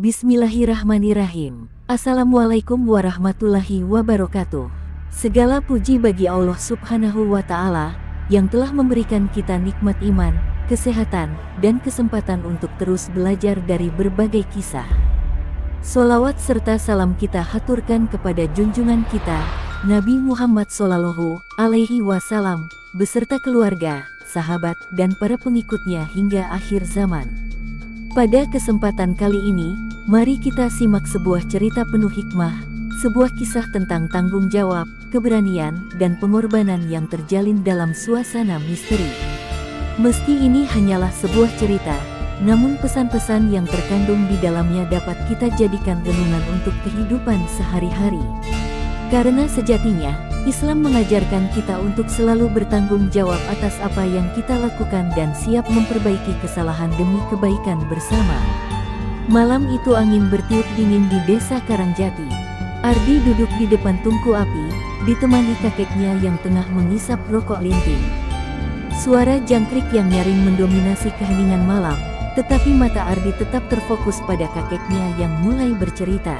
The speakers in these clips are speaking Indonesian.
Bismillahirrahmanirrahim. Assalamualaikum warahmatullahi wabarakatuh. Segala puji bagi Allah Subhanahu wa Ta'ala yang telah memberikan kita nikmat iman, kesehatan, dan kesempatan untuk terus belajar dari berbagai kisah. Sholawat serta salam kita haturkan kepada junjungan kita, Nabi Muhammad Shallallahu Alaihi Wasallam, beserta keluarga, sahabat, dan para pengikutnya hingga akhir zaman. Pada kesempatan kali ini, mari kita simak sebuah cerita penuh hikmah, sebuah kisah tentang tanggung jawab, keberanian, dan pengorbanan yang terjalin dalam suasana misteri. Meski ini hanyalah sebuah cerita, namun pesan-pesan yang terkandung di dalamnya dapat kita jadikan renungan untuk kehidupan sehari-hari. Karena sejatinya, Islam mengajarkan kita untuk selalu bertanggung jawab atas apa yang kita lakukan dan siap memperbaiki kesalahan demi kebaikan bersama. Malam itu angin bertiup dingin di desa Karangjati. Ardi duduk di depan tungku api, ditemani kakeknya yang tengah mengisap rokok linting. Suara jangkrik yang nyaring mendominasi keheningan malam, tetapi mata Ardi tetap terfokus pada kakeknya yang mulai bercerita.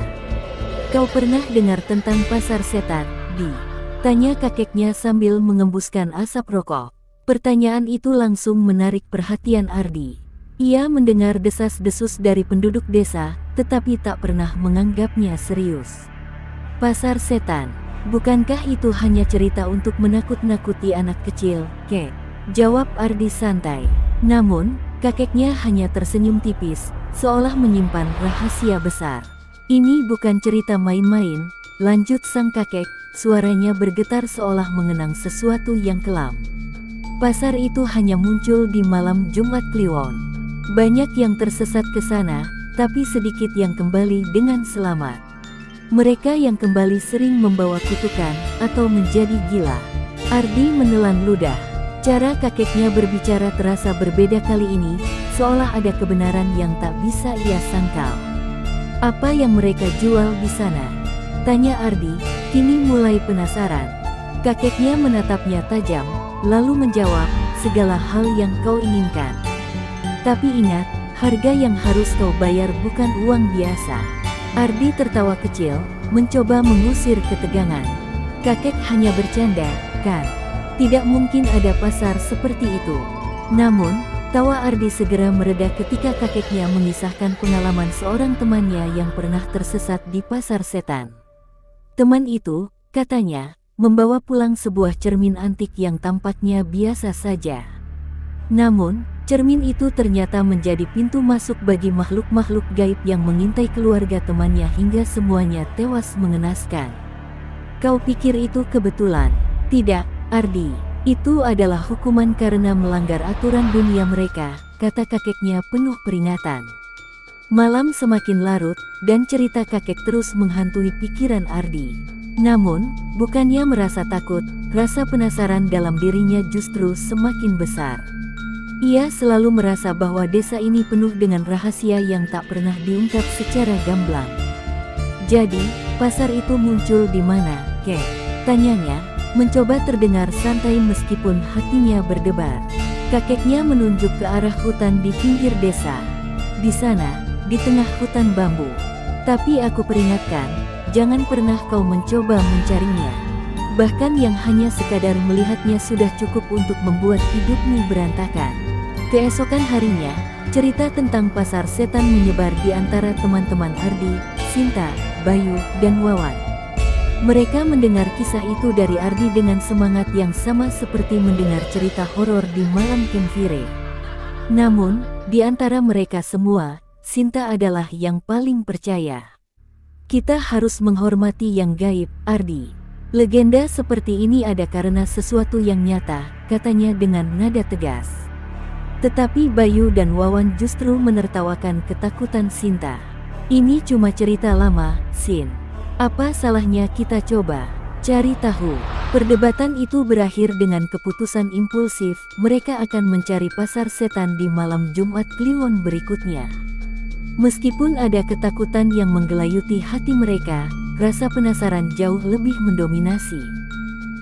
"Kau pernah dengar tentang pasar setan, Di?" tanya kakeknya sambil mengembuskan asap rokok. Pertanyaan itu langsung menarik perhatian Ardi. Ia mendengar desas-desus dari penduduk desa, tetapi tak pernah menganggapnya serius. "Pasar setan, bukankah itu hanya cerita untuk menakut-nakuti anak kecil, Kek?" jawab Ardi santai. Namun, kakeknya hanya tersenyum tipis, seolah menyimpan rahasia besar. "Ini bukan cerita main-main," lanjut sang kakek, suaranya bergetar seolah mengenang sesuatu yang kelam. "Pasar itu hanya muncul di malam Jumat Kliwon. Banyak yang tersesat ke sana, tapi sedikit yang kembali dengan selamat. Mereka yang kembali sering membawa kutukan atau menjadi gila." Ardi menelan ludah. Cara kakeknya berbicara terasa berbeda kali ini, seolah ada kebenaran yang tak bisa ia sangkal. "Apa yang mereka jual di sana?" tanya Ardi, kini mulai penasaran. Kakeknya menatapnya tajam, lalu menjawab, "Segala hal yang kau inginkan. Tapi ingat, harga yang harus kau bayar bukan uang biasa." Ardi tertawa kecil, mencoba mengusir ketegangan. Kakek hanya bercanda, kan? Tidak mungkin ada pasar seperti itu. Namun, tawa Ardi segera mereda ketika kakeknya mengisahkan pengalaman seorang temannya yang pernah tersesat di pasar setan. Teman itu, katanya, membawa pulang sebuah cermin antik yang tampaknya biasa saja. Namun, cermin itu ternyata menjadi pintu masuk bagi makhluk-makhluk gaib yang mengintai keluarga temannya hingga semuanya tewas mengenaskan. "Kau pikir itu kebetulan?" "Tidak, Ardi. Itu adalah hukuman karena melanggar aturan dunia mereka," kata kakeknya penuh peringatan. Malam semakin larut, dan cerita kakek terus menghantui pikiran Ardi. Namun, bukannya merasa takut, rasa penasaran dalam dirinya justru semakin besar. Ia selalu merasa bahwa desa ini penuh dengan rahasia yang tak pernah diungkap secara gamblang. "Jadi, pasar itu muncul di mana, Kek?" tanyanya, mencoba terdengar santai meskipun hatinya berdebar. Kakeknya menunjuk ke arah hutan di pinggir desa. "Di sana, di tengah hutan bambu. Tapi aku peringatkan, jangan pernah kau mencoba mencarinya. Bahkan yang hanya sekadar melihatnya sudah cukup untuk membuat hidupmu berantakan." Keesokan harinya, cerita tentang pasar setan menyebar di antara teman-teman Ardi, Sinta, Bayu, dan Wawan. Mereka mendengar kisah itu dari Ardi dengan semangat yang sama seperti mendengar cerita horor di malam campfire. Namun, di antara mereka semua, Sinta adalah yang paling percaya. "Kita harus menghormati yang gaib, Ardi. Legenda seperti ini ada karena sesuatu yang nyata," katanya dengan nada tegas. Tetapi Bayu dan Wawan justru menertawakan ketakutan Sinta. "Ini cuma cerita lama, Sin. Apa salahnya kita coba cari tahu?" Perdebatan itu berakhir dengan keputusan impulsif, mereka akan mencari pasar setan di malam Jumat Kliwon berikutnya. Meskipun ada ketakutan yang menggelayuti hati mereka, rasa penasaran jauh lebih mendominasi.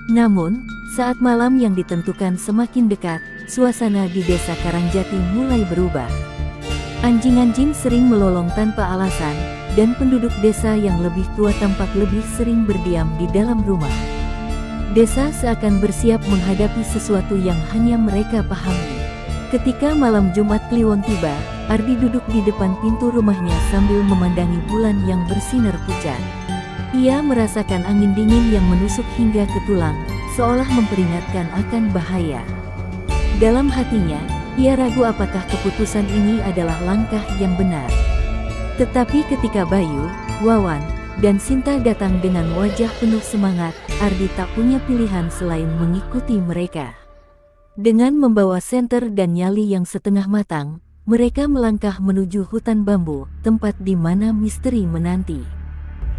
Namun, saat malam yang ditentukan semakin dekat, suasana di desa Karangjati mulai berubah. Anjing-anjing sering melolong tanpa alasan, dan penduduk desa yang lebih tua tampak lebih sering berdiam di dalam rumah. Desa seakan bersiap menghadapi sesuatu yang hanya mereka pahami. Ketika malam Jumat Kliwon tiba, Ardi duduk di depan pintu rumahnya sambil memandangi bulan yang bersinar pucat. Ia merasakan angin dingin yang menusuk hingga ke tulang, seolah memperingatkan akan bahaya. Dalam hatinya, ia ragu apakah keputusan ini adalah langkah yang benar. Tetapi ketika Bayu, Wawan, dan Sinta datang dengan wajah penuh semangat, Ardi tak punya pilihan selain mengikuti mereka. Dengan membawa senter dan nyali yang setengah matang, mereka melangkah menuju hutan bambu, tempat di mana misteri menanti.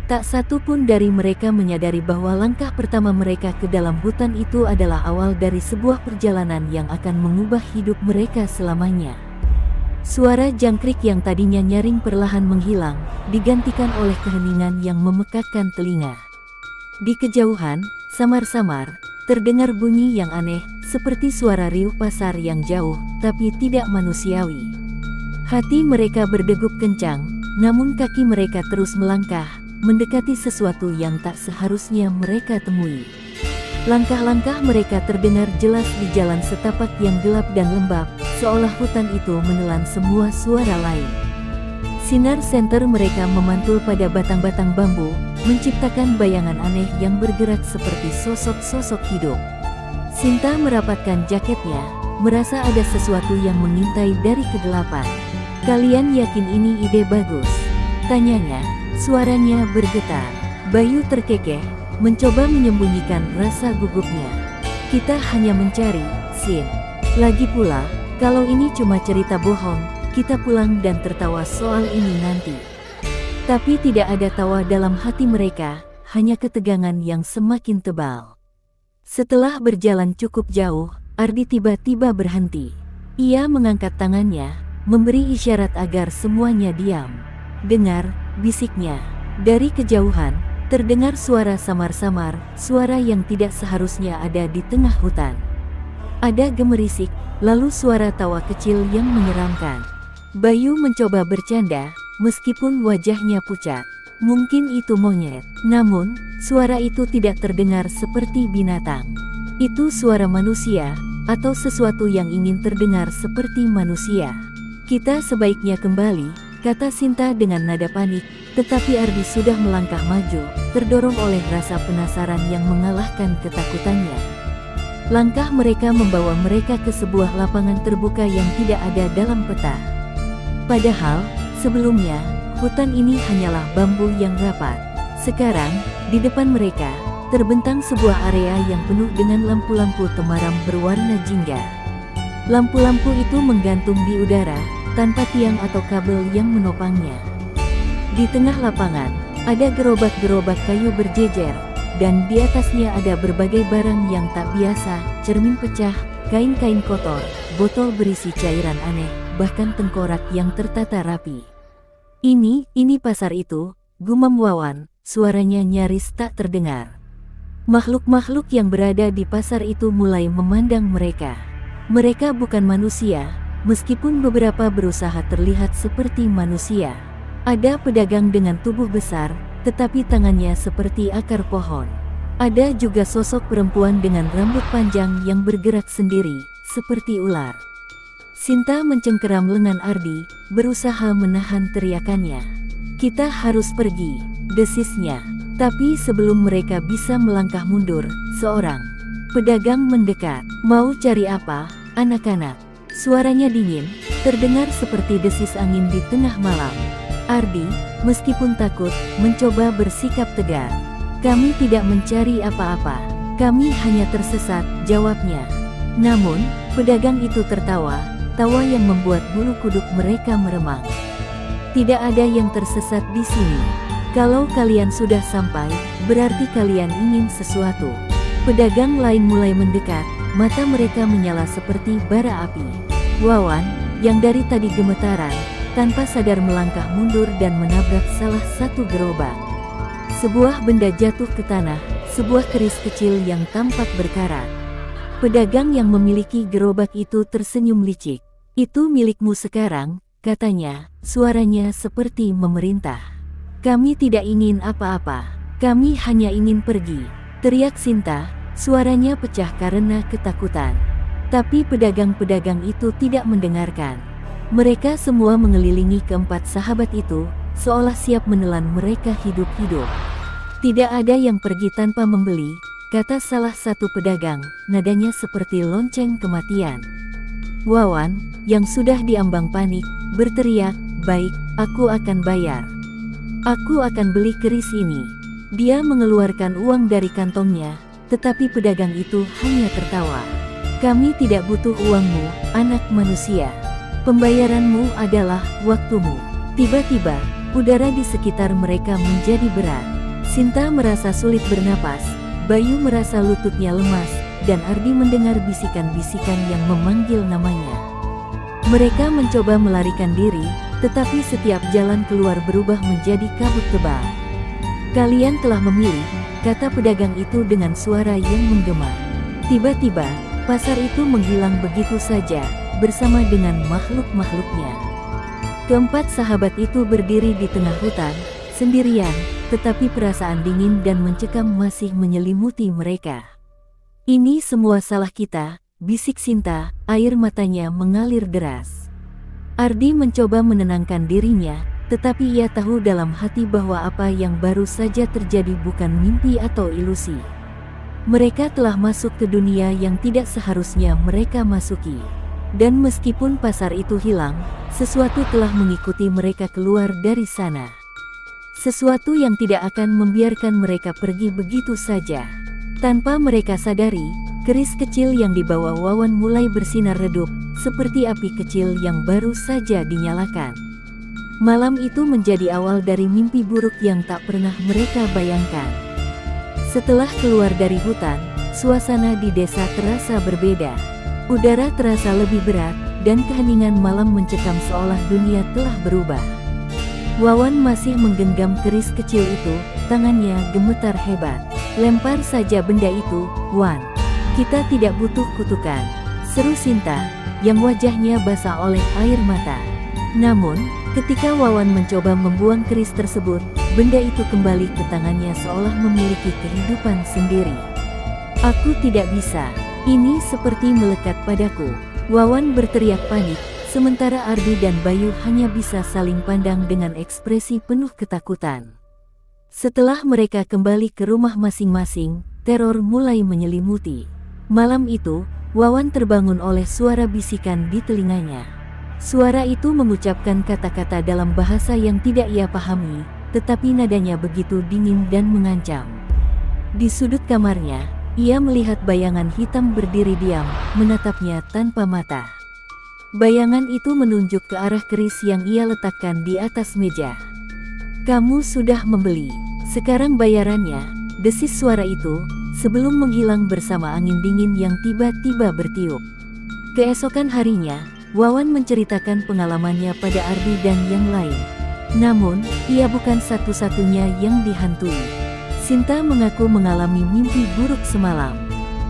Tak satu pun dari mereka menyadari bahwa langkah pertama mereka ke dalam hutan itu adalah awal dari sebuah perjalanan yang akan mengubah hidup mereka selamanya. Suara jangkrik yang tadinya nyaring perlahan menghilang, digantikan oleh keheningan yang memekakkan telinga. Di kejauhan, samar-samar, terdengar bunyi yang aneh, seperti suara riuh pasar yang jauh, tapi tidak manusiawi. Hati mereka berdegup kencang, namun kaki mereka terus melangkah, mendekati sesuatu yang tak seharusnya mereka temui. Langkah-langkah mereka terdengar jelas di jalan setapak yang gelap dan lembab, seolah hutan itu menelan semua suara lain. Sinar senter mereka memantul pada batang-batang bambu, menciptakan bayangan aneh yang bergerak seperti sosok-sosok hidup. Sinta merapatkan jaketnya, merasa ada sesuatu yang mengintai dari kegelapan. "Kalian yakin ini ide bagus?" tanyanya. Suaranya bergetar. Bayu terkekeh, mencoba menyembunyikan rasa gugupnya. "Kita hanya mencari, Sin. Lagi pula, kalau ini cuma cerita bohong, kita pulang dan tertawa soal ini nanti." Tapi tidak ada tawa dalam hati mereka, hanya ketegangan yang semakin tebal. Setelah berjalan cukup jauh, Ardi tiba-tiba berhenti. Ia mengangkat tangannya, memberi isyarat agar semuanya diam. "Dengar," bisiknya. Dari kejauhan, terdengar suara samar-samar, suara yang tidak seharusnya ada di tengah hutan. Ada gemerisik, lalu suara tawa kecil yang menyeramkan. Bayu mencoba bercanda, meskipun wajahnya pucat. Mungkin itu monyet. Namun, suara itu tidak terdengar seperti binatang. Itu suara manusia, atau sesuatu yang ingin terdengar seperti manusia. "Kita sebaiknya kembali," kata Sinta dengan nada panik, tetapi Ardi sudah melangkah maju, terdorong oleh rasa penasaran yang mengalahkan ketakutannya. Langkah mereka membawa mereka ke sebuah lapangan terbuka yang tidak ada dalam peta. Padahal, sebelumnya, hutan ini hanyalah bambu yang rapat. Sekarang, di depan mereka, terbentang sebuah area yang penuh dengan lampu-lampu temaram berwarna jingga. Lampu-lampu itu menggantung di udara, tanpa tiang atau kabel yang menopangnya. Di tengah lapangan, ada gerobak-gerobak kayu berjejer, dan di atasnya ada berbagai barang yang tak biasa, cermin pecah, kain-kain kotor, botol berisi cairan aneh, bahkan tengkorak yang tertata rapi. Ini pasar itu," gumam Wawan, suaranya nyaris tak terdengar. Makhluk-makhluk yang berada di pasar itu mulai memandang mereka. Mereka bukan manusia, meskipun beberapa berusaha terlihat seperti manusia. Ada pedagang dengan tubuh besar, tetapi tangannya seperti akar pohon. Ada juga sosok perempuan dengan rambut panjang yang bergerak sendiri, seperti ular. Sinta mencengkeram lengan Ardi, berusaha menahan teriakannya. "Kita harus pergi," desisnya. Tapi sebelum mereka bisa melangkah mundur, seorang pedagang mendekat. "Mau cari apa, anak-anak?" Suaranya dingin, terdengar seperti desis angin di tengah malam. Ardi, meskipun takut, mencoba bersikap tegar. "Kami tidak mencari apa-apa. Kami hanya tersesat," jawabnya. Namun, pedagang itu tertawa, tawa yang membuat bulu kuduk mereka meremang. "Tidak ada yang tersesat di sini. Kalau kalian sudah sampai, berarti kalian ingin sesuatu." Pedagang lain mulai mendekat, mata mereka menyala seperti bara api. Wawan, yang dari tadi gemetaran, tanpa sadar melangkah mundur dan menabrak salah satu gerobak. Sebuah benda jatuh ke tanah, sebuah keris kecil yang tampak berkarat. Pedagang yang memiliki gerobak itu tersenyum licik. "Itu milikmu sekarang," katanya, suaranya seperti memerintah. Kami tidak ingin apa-apa. Kami hanya ingin pergi, teriak Sinta, suaranya pecah karena ketakutan. Tapi pedagang-pedagang itu tidak mendengarkan. Mereka semua mengelilingi keempat sahabat itu, seolah siap menelan mereka hidup-hidup. Tidak ada yang pergi tanpa membeli, kata salah satu pedagang, nadanya seperti lonceng kematian. Wawan, yang sudah diambang panik, berteriak, baik, aku akan bayar. Aku akan beli keris ini. Dia mengeluarkan uang dari kantongnya, tetapi pedagang itu hanya tertawa. Kami tidak butuh uangmu, anak manusia. Pembayaranmu adalah waktumu. Tiba-tiba, udara di sekitar mereka menjadi berat. Sinta merasa sulit bernapas, Bayu merasa lututnya lemas, dan Ardi mendengar bisikan-bisikan yang memanggil namanya. Mereka mencoba melarikan diri, tetapi setiap jalan keluar berubah menjadi kabut tebal. Kalian telah memilih, kata pedagang itu dengan suara yang menggema. Tiba-tiba, pasar itu menghilang begitu saja, bersama dengan makhluk-makhluknya. Keempat sahabat itu berdiri di tengah hutan, sendirian, tetapi perasaan dingin dan mencekam masih menyelimuti mereka. Ini semua salah kita, bisik Sinta, air matanya mengalir deras. Ardi mencoba menenangkan dirinya, tetapi ia tahu dalam hati bahwa apa yang baru saja terjadi bukan mimpi atau ilusi. Mereka telah masuk ke dunia yang tidak seharusnya mereka masuki. Dan meskipun pasar itu hilang, sesuatu telah mengikuti mereka keluar dari sana. Sesuatu yang tidak akan membiarkan mereka pergi begitu saja. Tanpa mereka sadari, keris kecil yang dibawa Wawan mulai bersinar redup, seperti api kecil yang baru saja dinyalakan. Malam itu menjadi awal dari mimpi buruk yang tak pernah mereka bayangkan. Setelah keluar dari hutan, suasana di desa terasa berbeda. Udara terasa lebih berat, dan keheningan malam mencekam seolah dunia telah berubah. Wawan masih menggenggam keris kecil itu, tangannya gemetar hebat. Lempar saja benda itu, Wan. Kita tidak butuh kutukan, seru Sinta, yang wajahnya basah oleh air mata. Namun, ketika Wawan mencoba membuang keris tersebut, benda itu kembali ke tangannya seolah memiliki kehidupan sendiri. Aku tidak bisa. Ini seperti melekat padaku. Wawan berteriak panik, sementara Ardi dan Bayu hanya bisa saling pandang dengan ekspresi penuh ketakutan. Setelah mereka kembali ke rumah masing-masing, teror mulai menyelimuti. Malam itu, Wawan terbangun oleh suara bisikan di telinganya. Suara itu mengucapkan kata-kata dalam bahasa yang tidak ia pahami, tetapi nadanya begitu dingin dan mengancam. Di sudut kamarnya, ia melihat bayangan hitam berdiri diam, menatapnya tanpa mata. Bayangan itu menunjuk ke arah keris yang ia letakkan di atas meja. Kamu sudah membeli, sekarang bayarannya, desis suara itu, sebelum menghilang bersama angin dingin yang tiba-tiba bertiup. Keesokan harinya, Wawan menceritakan pengalamannya pada Ardi dan yang lain. Namun, ia bukan satu-satunya yang dihantui. Sinta mengaku mengalami mimpi buruk semalam.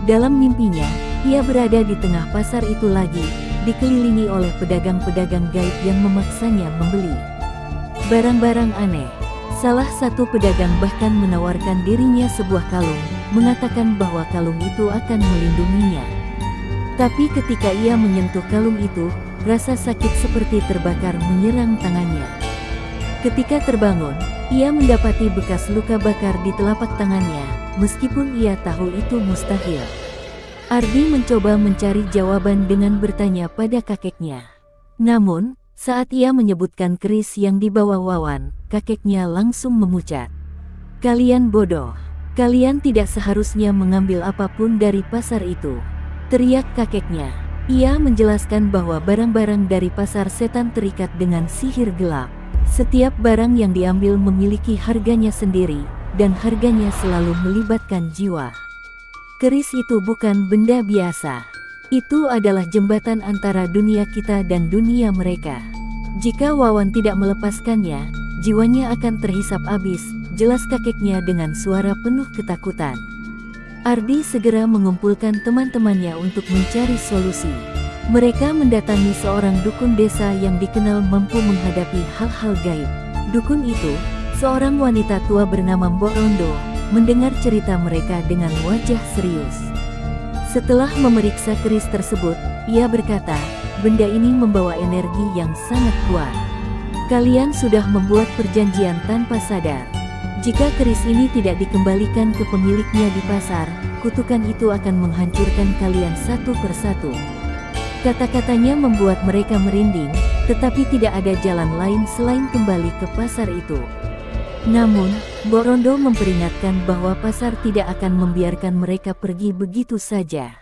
Dalam mimpinya, ia berada di tengah pasar itu lagi, dikelilingi oleh pedagang-pedagang gaib yang memaksanya membeli barang-barang aneh. Salah satu pedagang bahkan menawarkan dirinya sebuah kalung, mengatakan bahwa kalung itu akan melindunginya. Tapi ketika ia menyentuh kalung itu, rasa sakit seperti terbakar menyerang tangannya. Ketika terbangun, ia mendapati bekas luka bakar di telapak tangannya, meskipun ia tahu itu mustahil. Ardi mencoba mencari jawaban dengan bertanya pada kakeknya. Namun, saat ia menyebutkan keris yang dibawa Wawan, kakeknya langsung memucat. Kalian bodoh. Kalian tidak seharusnya mengambil apapun dari pasar itu, teriak kakeknya. Ia menjelaskan bahwa barang-barang dari pasar setan terikat dengan sihir gelap. Setiap barang yang diambil memiliki harganya sendiri, dan harganya selalu melibatkan jiwa. Keris itu bukan benda biasa. Itu adalah jembatan antara dunia kita dan dunia mereka. Jika Wawan tidak melepaskannya, jiwanya akan terhisap habis, jelas kakeknya dengan suara penuh ketakutan. Ardi segera mengumpulkan teman-temannya untuk mencari solusi. Mereka mendatangi seorang dukun desa yang dikenal mampu menghadapi hal-hal gaib. Dukun itu, seorang wanita tua bernama Mbok Rondo, mendengar cerita mereka dengan wajah serius. Setelah memeriksa keris tersebut, ia berkata, benda ini membawa energi yang sangat kuat. Kalian sudah membuat perjanjian tanpa sadar. Jika keris ini tidak dikembalikan ke pemiliknya di pasar, kutukan itu akan menghancurkan kalian satu persatu. Kata-katanya membuat mereka merinding, tetapi tidak ada jalan lain selain kembali ke pasar itu. Namun, Mbok Rondo memperingatkan bahwa pasar tidak akan membiarkan mereka pergi begitu saja.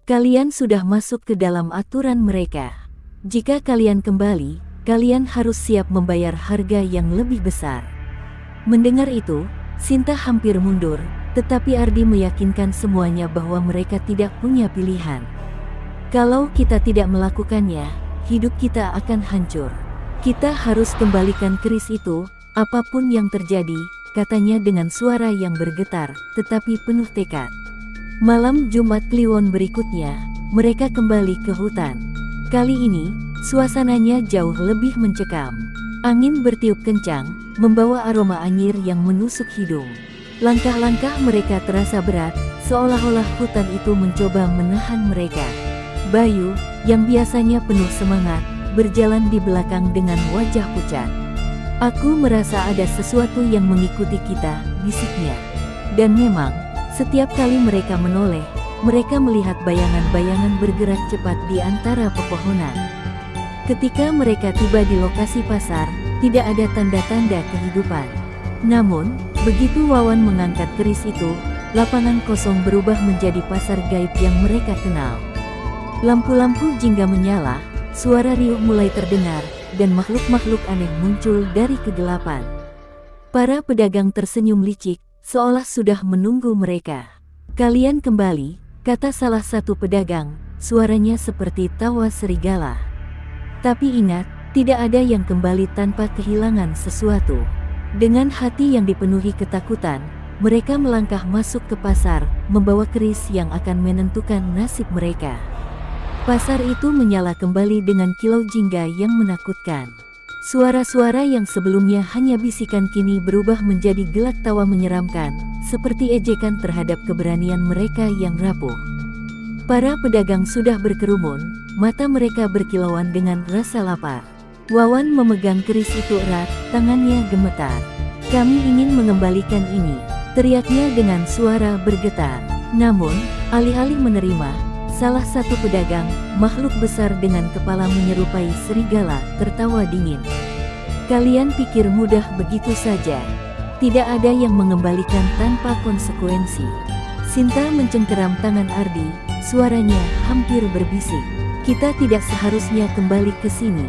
Kalian sudah masuk ke dalam aturan mereka. Jika kalian kembali, kalian harus siap membayar harga yang lebih besar. Mendengar itu, Sinta hampir mundur, tetapi Ardi meyakinkan semuanya bahwa mereka tidak punya pilihan. Kalau kita tidak melakukannya, hidup kita akan hancur. Kita harus kembalikan keris itu, apapun yang terjadi, katanya dengan suara yang bergetar, tetapi penuh tekad. Malam Jumat Kliwon berikutnya, mereka kembali ke hutan. Kali ini, suasananya jauh lebih mencekam. Angin bertiup kencang, membawa aroma anyir yang menusuk hidung. Langkah-langkah mereka terasa berat, seolah-olah hutan itu mencoba menahan mereka. Bayu, yang biasanya penuh semangat, berjalan di belakang dengan wajah pucat. Aku merasa ada sesuatu yang mengikuti kita, bisiknya. Dan memang, setiap kali mereka menoleh, mereka melihat bayangan-bayangan bergerak cepat di antara pepohonan. Ketika mereka tiba di lokasi pasar, tidak ada tanda-tanda kehidupan. Namun, begitu Wawan mengangkat keris itu, lapangan kosong berubah menjadi pasar gaib yang mereka kenal. Lampu-lampu jingga menyala, suara riuh mulai terdengar, dan makhluk-makhluk aneh muncul dari kegelapan. Para pedagang tersenyum licik, seolah sudah menunggu mereka. Kalian kembali, kata salah satu pedagang, suaranya seperti tawa serigala. Tapi ingat, tidak ada yang kembali tanpa kehilangan sesuatu. Dengan hati yang dipenuhi ketakutan, mereka melangkah masuk ke pasar, membawa keris yang akan menentukan nasib mereka. Pasar itu menyala kembali dengan kilau jingga yang menakutkan. Suara-suara yang sebelumnya hanya bisikan kini berubah menjadi gelak tawa menyeramkan, seperti ejekan terhadap keberanian mereka yang rapuh. Para pedagang sudah berkerumun, mata mereka berkilauan dengan rasa lapar. Wawan memegang keris itu erat, tangannya gemetar. Kami ingin mengembalikan ini, teriaknya dengan suara bergetar. Namun, alih-alih menerima, salah satu pedagang, makhluk besar dengan kepala menyerupai serigala, tertawa dingin. Kalian pikir mudah begitu saja? Tidak ada yang mengembalikan tanpa konsekuensi. Sinta mencengkeram tangan Ardi, suaranya hampir berbisik. Kita tidak seharusnya kembali ke sini.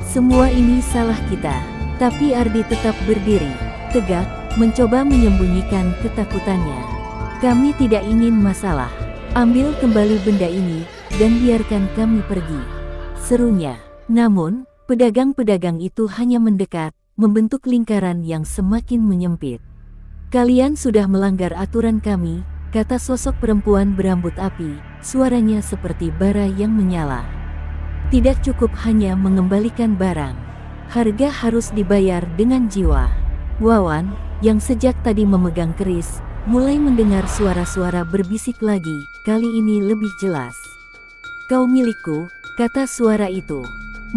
Semua ini salah kita. Tapi Ardi tetap berdiri, tegak, mencoba menyembunyikan ketakutannya. Kami tidak ingin masalah. Ambil kembali benda ini, dan biarkan kami pergi, serunya. Namun, pedagang-pedagang itu hanya mendekat, membentuk lingkaran yang semakin menyempit. Kalian sudah melanggar aturan kami, kata sosok perempuan berambut api, suaranya seperti bara yang menyala. Tidak cukup hanya mengembalikan barang. Harga harus dibayar dengan jiwa. Wawan, yang sejak tadi memegang keris, mulai mendengar suara-suara berbisik lagi, kali ini lebih jelas. Kau milikku, kata suara itu.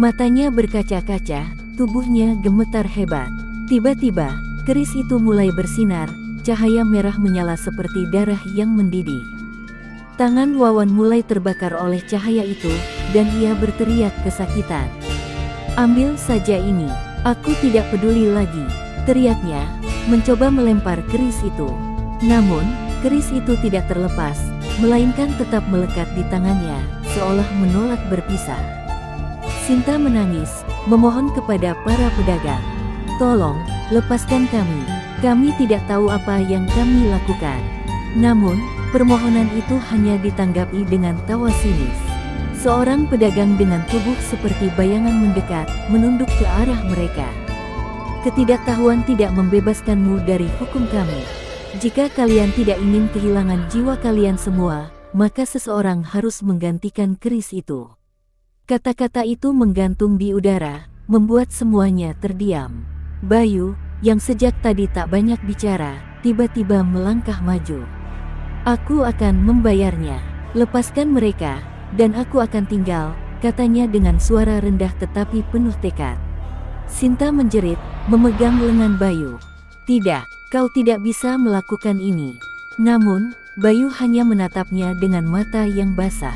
Matanya berkaca-kaca, tubuhnya gemetar hebat. Tiba-tiba, keris itu mulai bersinar, cahaya merah menyala seperti darah yang mendidih. Tangan Wawan mulai terbakar oleh cahaya itu, dan ia berteriak kesakitan. Ambil saja ini, aku tidak peduli lagi, teriaknya, mencoba melempar keris itu. Namun, keris itu tidak terlepas, melainkan tetap melekat di tangannya, seolah menolak berpisah. Sinta menangis, memohon kepada para pedagang. Tolong, lepaskan kami. Kami tidak tahu apa yang kami lakukan. Namun, permohonan itu hanya ditanggapi dengan tawa sinis. Seorang pedagang dengan tubuh seperti bayangan mendekat, menunduk ke arah mereka. Ketidaktahuan tidak membebaskanmu dari hukum kami. Jika kalian tidak ingin kehilangan jiwa kalian semua, maka seseorang harus menggantikan keris itu. Kata-kata itu menggantung di udara, membuat semuanya terdiam. Bayu, yang sejak tadi tak banyak bicara, tiba-tiba melangkah maju. "Aku akan membayarnya. Lepaskan mereka, dan aku akan tinggal," katanya dengan suara rendah tetapi penuh tekad. Sinta menjerit, memegang lengan Bayu. "Tidak, kau tidak bisa melakukan ini." Namun, Bayu hanya menatapnya dengan mata yang basah.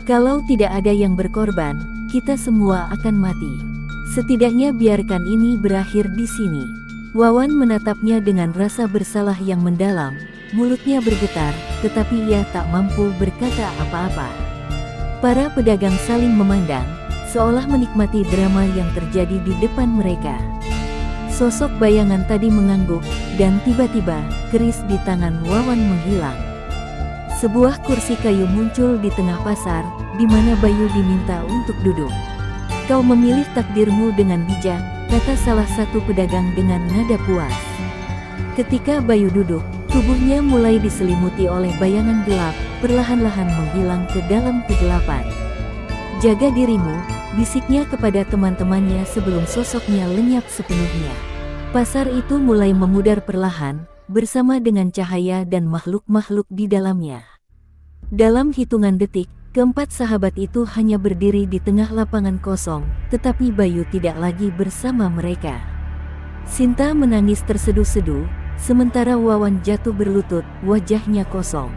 "Kalau tidak ada yang berkorban, kita semua akan mati. Setidaknya biarkan ini berakhir di sini." Wawan menatapnya dengan rasa bersalah yang mendalam, mulutnya bergetar, tetapi ia tak mampu berkata apa-apa. Para pedagang saling memandang, seolah menikmati drama yang terjadi di depan mereka. Sosok bayangan tadi mengangguk, dan tiba-tiba, keris di tangan Wawan menghilang. Sebuah kursi kayu muncul di tengah pasar, di mana Bayu diminta untuk duduk. "Kau memilih takdirmu dengan bijak," kata salah satu pedagang dengan nada puas. Ketika Bayu duduk, tubuhnya mulai diselimuti oleh bayangan gelap, perlahan-lahan menghilang ke dalam kegelapan. "Jaga dirimu," bisiknya kepada teman-temannya sebelum sosoknya lenyap sepenuhnya. Pasar itu mulai memudar perlahan, bersama dengan cahaya dan makhluk-makhluk di dalamnya. Dalam hitungan detik, keempat sahabat itu hanya berdiri di tengah lapangan kosong, tetapi Bayu tidak lagi bersama mereka. Sinta menangis terseduh-seduh, sementara Wawan jatuh berlutut, wajahnya kosong.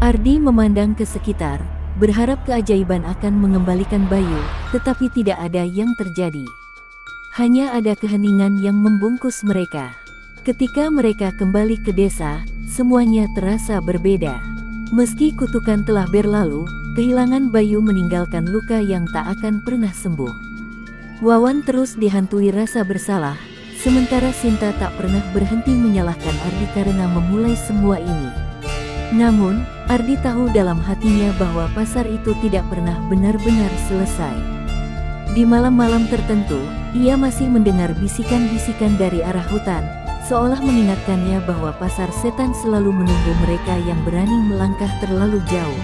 Ardi memandang ke sekitar, berharap keajaiban akan mengembalikan Bayu, tetapi tidak ada yang terjadi. Hanya ada keheningan yang membungkus mereka. Ketika mereka kembali ke desa, semuanya terasa berbeda. Meski kutukan telah berlalu, kehilangan Bayu meninggalkan luka yang tak akan pernah sembuh. Wawan terus dihantui rasa bersalah, sementara Sinta tak pernah berhenti menyalahkan Ardi karena memulai semua ini. Namun, Ardi tahu dalam hatinya bahwa pasar itu tidak pernah benar-benar selesai. Di malam-malam tertentu, ia masih mendengar bisikan-bisikan dari arah hutan, seolah mengingatkannya bahwa pasar setan selalu menunggu mereka yang berani melangkah terlalu jauh.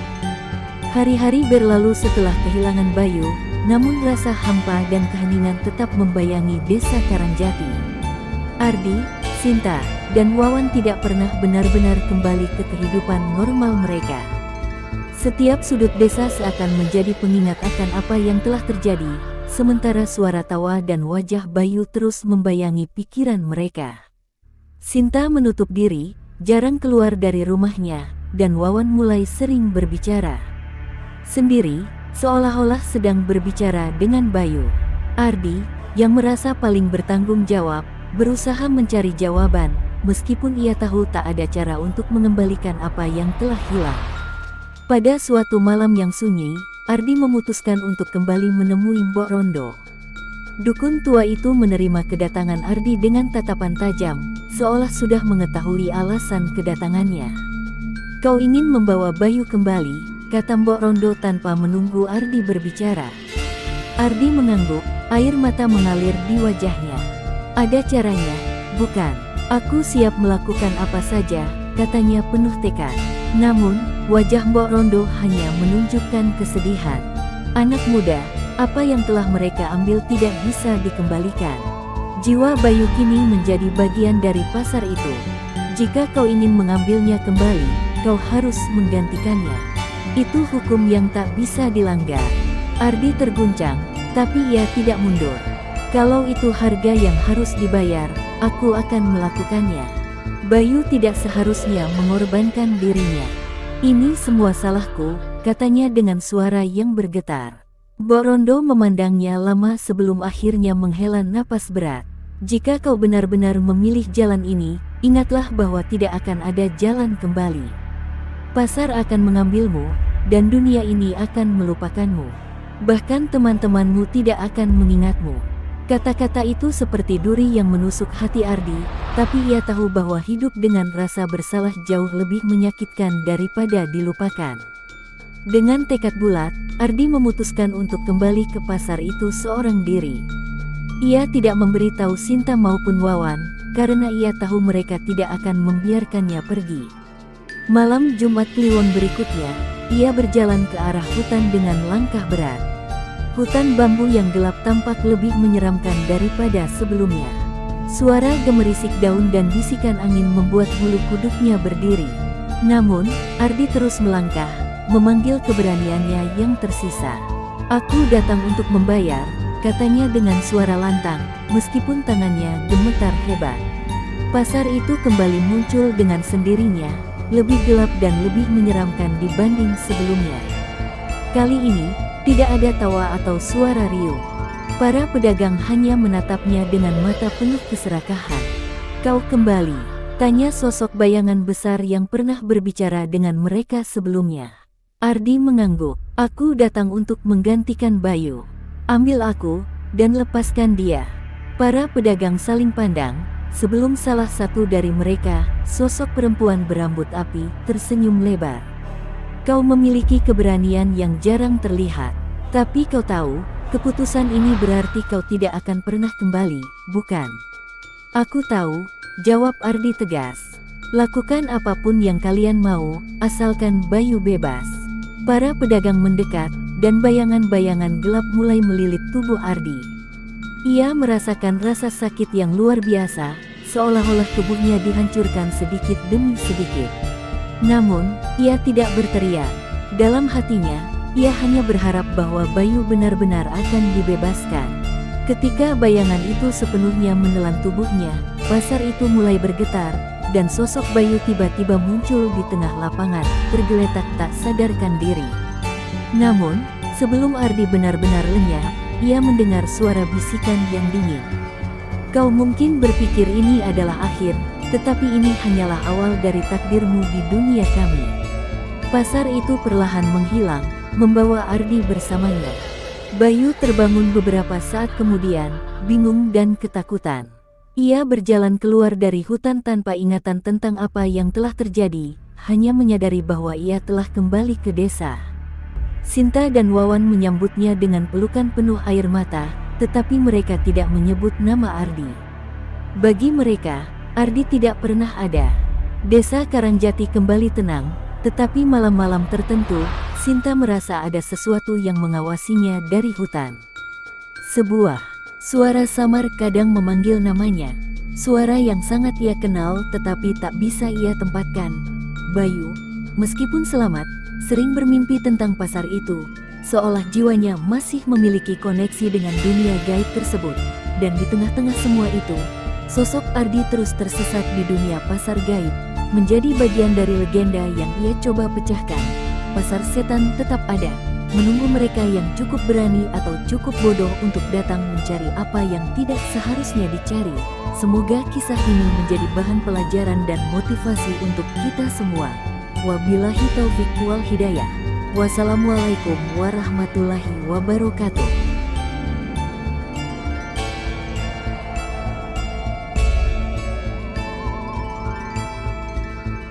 Hari-hari berlalu setelah kehilangan Bayu, namun rasa hampa dan keheningan tetap membayangi desa Karangjati. Ardi, Sinta, dan Wawan tidak pernah benar-benar kembali ke kehidupan normal mereka. Setiap sudut desa seakan menjadi pengingat akan apa yang telah terjadi, sementara suara tawa dan wajah Bayu terus membayangi pikiran mereka. Sinta menutup diri, jarang keluar dari rumahnya, dan Wawan mulai sering berbicara sendiri, seolah-olah sedang berbicara dengan Bayu. Ardi, yang merasa paling bertanggung jawab, berusaha mencari jawaban, meskipun ia tahu tak ada cara untuk mengembalikan apa yang telah hilang. Pada suatu malam yang sunyi, Ardi memutuskan untuk kembali menemui Mbok Rondo. Dukun tua itu menerima kedatangan Ardi dengan tatapan tajam, seolah sudah mengetahui alasan kedatangannya. "Kau ingin membawa Bayu kembali," kata Mbok Rondo tanpa menunggu Ardi berbicara. Ardi mengangguk, air mata mengalir di wajahnya. "Ada caranya, bukan? Aku siap melakukan apa saja," katanya penuh tekad. Namun, wajah Mbok Rondo hanya menunjukkan kesedihan. "Anak muda, apa yang telah mereka ambil tidak bisa dikembalikan. Jiwa Bayu kini menjadi bagian dari pasar itu. Jika kau ingin mengambilnya kembali, kau harus menggantikannya. Itu hukum yang tak bisa dilanggar." Ardi terguncang, tapi ia tidak mundur. "Kalau itu harga yang harus dibayar, aku akan melakukannya. Bayu tidak seharusnya mengorbankan dirinya. Ini semua salahku," katanya dengan suara yang bergetar. Mbok Rondo memandangnya lama sebelum akhirnya menghela napas berat. "Jika kau benar-benar memilih jalan ini, ingatlah bahwa tidak akan ada jalan kembali. Pasar akan mengambilmu, dan dunia ini akan melupakanmu. Bahkan teman-temanmu tidak akan mengingatmu." Kata-kata itu seperti duri yang menusuk hati Ardi, tapi ia tahu bahwa hidup dengan rasa bersalah jauh lebih menyakitkan daripada dilupakan. Dengan tekad bulat, Ardi memutuskan untuk kembali ke pasar itu seorang diri. Ia tidak memberitahu Sinta maupun Wawan, karena ia tahu mereka tidak akan membiarkannya pergi. Malam Jumat Kliwon berikutnya, ia berjalan ke arah hutan dengan langkah berat. Hutan bambu yang gelap tampak lebih menyeramkan daripada sebelumnya. Suara gemerisik daun dan bisikan angin membuat bulu kuduknya berdiri. Namun, Ardi terus melangkah, memanggil keberaniannya yang tersisa. "Aku datang untuk membayar," katanya dengan suara lantang, meskipun tangannya gemetar hebat. Pasar itu kembali muncul dengan sendirinya, lebih gelap dan lebih menyeramkan dibanding sebelumnya. Kali ini, tidak ada tawa atau suara riuh. Para pedagang hanya menatapnya dengan mata penuh keserakahan. "Kau kembali?" tanya sosok bayangan besar yang pernah berbicara dengan mereka sebelumnya. Ardi mengangguk. "Aku datang untuk menggantikan Bayu. Ambil aku, dan lepaskan dia." Para pedagang saling pandang, sebelum salah satu dari mereka, sosok perempuan berambut api, tersenyum lebar. "Kau memiliki keberanian yang jarang terlihat. Tapi kau tahu, keputusan ini berarti kau tidak akan pernah kembali, bukan?" "Aku tahu," jawab Ardi tegas. "Lakukan apapun yang kalian mau, asalkan Bayu bebas." Para pedagang mendekat, dan bayangan-bayangan gelap mulai melilit tubuh Ardi. Ia merasakan rasa sakit yang luar biasa, seolah-olah tubuhnya dihancurkan sedikit demi sedikit. Namun, ia tidak berteriak. Dalam hatinya, ia hanya berharap bahwa Bayu benar-benar akan dibebaskan. Ketika bayangan itu sepenuhnya menelan tubuhnya, pasar itu mulai bergetar, dan sosok Bayu tiba-tiba muncul di tengah lapangan, tergeletak tak sadarkan diri. Namun, sebelum Ardi benar-benar lenyap, ia mendengar suara bisikan yang dingin. "Kau mungkin berpikir ini adalah akhir, tetapi ini hanyalah awal dari takdirmu di dunia kami." Pasar itu perlahan menghilang, membawa Ardi bersamanya. Bayu terbangun beberapa saat kemudian, bingung dan ketakutan. Ia berjalan keluar dari hutan tanpa ingatan tentang apa yang telah terjadi, hanya menyadari bahwa ia telah kembali ke desa. Sinta dan Wawan menyambutnya dengan pelukan penuh air mata, tetapi mereka tidak menyebut nama Ardi. Bagi mereka, Ardi tidak pernah ada. Desa Karangjati kembali tenang, tetapi malam-malam tertentu, Sinta merasa ada sesuatu yang mengawasinya dari hutan. Sebuah suara samar kadang memanggil namanya. Suara yang sangat ia kenal tetapi tak bisa ia tempatkan. Bayu, meskipun selamat, sering bermimpi tentang pasar itu, seolah jiwanya masih memiliki koneksi dengan dunia gaib tersebut. Dan di tengah-tengah semua itu, sosok Ardi terus tersesat di dunia pasar gaib, menjadi bagian dari legenda yang ia coba pecahkan. Pasar setan tetap ada, menunggu mereka yang cukup berani atau cukup bodoh untuk datang mencari apa yang tidak seharusnya dicari. Semoga kisah ini menjadi bahan pelajaran dan motivasi untuk kita semua. Wabillahi taufik wal hidayah. Wassalamualaikum warahmatullahi wabarakatuh.